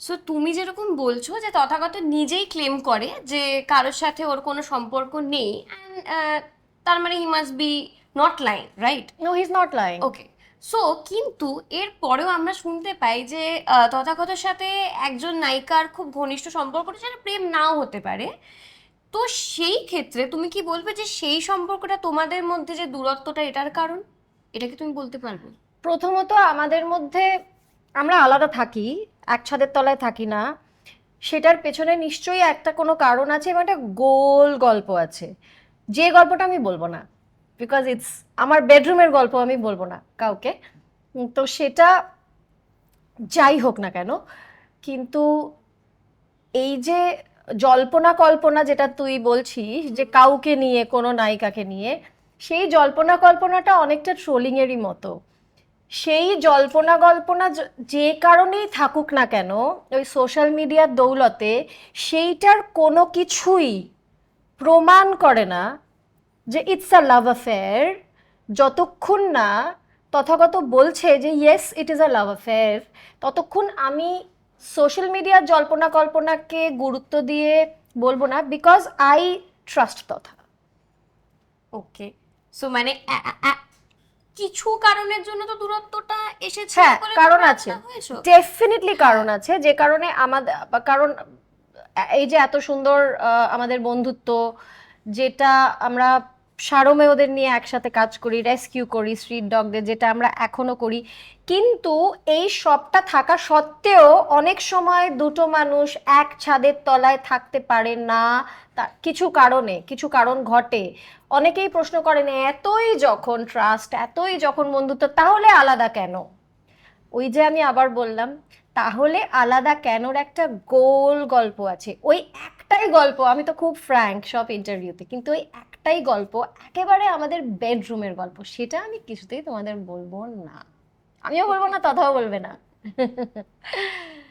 So তুমি যেরকম বলছো যে তথাগত নিজেই ক্লেম করে যে কারোর সাথে ওর কোনো সম্পর্ক নেই, অ্যান্ড তার মানে he must be not lying, right? No, he is not lying. Okay. So কিন্তু এর পরেও আমরা শুনতে পাই যে তথাগতর সাথে একজন নায়িকার খুব ঘনিষ্ঠ সম্পর্ক, সেটা প্রেম নাও হতে পারে। তো সেই ক্ষেত্রে তুমি কি বলবে যে সেই সম্পর্কটা তোমাদের মধ্যে যে দূরত্বটা এটার কারণ? এটা কি তুমি বলতে পারবে? প্রথমত আমাদের মধ্যে আমরা আলাদা থাকি, এক ছাদের তলায় থাকি না, সেটার পেছনে নিশ্চয়ই একটা কোনো কারণ আছে এবং একটা গোল গল্প আছে, যে গল্পটা আমি বলবো না, বিকজ ইটস আমার বেডরুমের গল্প, আমি বলবো না কাউকে। তো সেটা যাই হোক না কেন, কিন্তু এই যে জল্পনা কল্পনা যেটা তুই বলছিস যে কাউকে নিয়ে, কোনো নায়িকাকে নিয়ে, সেই জল্পনা কল্পনাটা অনেকটা ট্রোলিং এরই মতো। সেই জল্পনা কল্পনা যে কারণেই থাকুক না কেন, ওই সোশ্যাল মিডিয়ার দৌলতে সেইটার কোনো কিছুই প্রমাণ করে না যে ইটস আ লাভ অ্যাফেয়ার, যতক্ষণ না তথাগত বলছে যে yes it is a love affair, ততক্ষণ আমি সোশ্যাল মিডিয়ার জল্পনা কল্পনাকে গুরুত্ব দিয়ে বলবো না, বিকজ আই ট্রাস্ট তথা। ওকে। সো মানে কিছু কারণের জন্য তো দূরত্বটা এসেছে হ্যাঁ, বলে কারণ তোমরা আছে, আলাদা হয়েছো। ডেফিনেটলি হ্যাঁ। কারণ আছে, যে কারণে আমাদের, কারণ এই যে এত সুন্দর আমাদের বন্ধুত্ব, যেটা আমরা সারমে ওদের নিয়ে একসাথে কাজ করি, রেস্কিউ করি স্ট্রিট ডগদের, যেটা আমরা এখনো করি, কিন্তু এই সবটা থাকা সত্ত্বেও অনেক সময় দুটো মানুষ এক ছাদের তলায় থাকতে পারে না, তা কিছু কারণে, কিছু কারণ ঘটে। অনেকেই প্রশ্ন করেন, এতই যখন ট্রাস্ট, এতই যখন বন্ধুত্ব, তাহলে আলাদা কেন? ওই যে আমি আবার বললাম, তাহলে আলাদা কেনর একটা গোল গল্প আছে। ওই একটাই গল্প, আমি তো খুব ফ্র্যাঙ্ক সব ইন্টারভিউতে, কিন্তু ওই একটাই গল্প, একেবারে আমাদের বেডরুমের গল্প, সেটা আমি কিছুতেই তোমাদের বলবো না, আমিও বলবো না, তথাও বলবে না।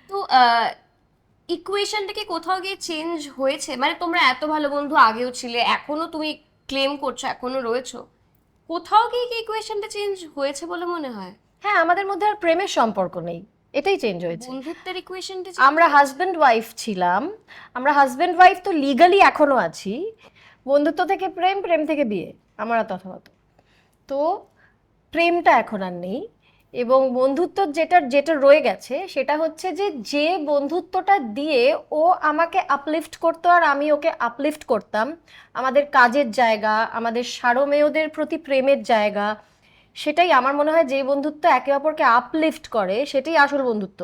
তো ইকুয়েশনটা কি কোথাও গিয়ে চেঞ্জ হয়েছে? মানে তোমরা এত ভালো বন্ধু আগেও ছিলে, এখনো তুমি ক্লেম করছো এখনো রয়েছো, কোথাও গিয়ে কি ইকুয়েশনটা চেঞ্জ হয়েছে বলে মনে হয়? হ্যাঁ, আমাদের মধ্যে আর প্রেমের সম্পর্ক নেই, এটাই চেঞ্জ হয়েছে। বন্ধুত্বের ইকুয়েশনটা চেঞ্জ আমরা হয়েছে? হাজব্যান্ড ওয়াইফ ছিলাম, আমরা হাজব্যান্ড ওয়াইফ তো লিগালি এখনো আছি, বন্ধুত্ব থেকে প্রেম, প্রেম থেকে বিয়ে, আমরা তথাগত। তো প্রেমটা এখন আর নেই, এবং বন্ধুত্ব যেটা যেটা রয়ে গেছে সেটা হচ্ছে যে যে বন্ধুত্বটা দিয়ে ও আমাকে আপলিফট করতো আর আমি ওকে আপলিফট করতাম, আমাদের কাজের জায়গা, আমাদের সারমেয়দের প্রতি প্রেমের জায়গা, সেটাই আমার মনে হয়, যে বন্ধুত্ব একে অপরকে আপলিফট করে সেটাই আসল বন্ধুত্ব।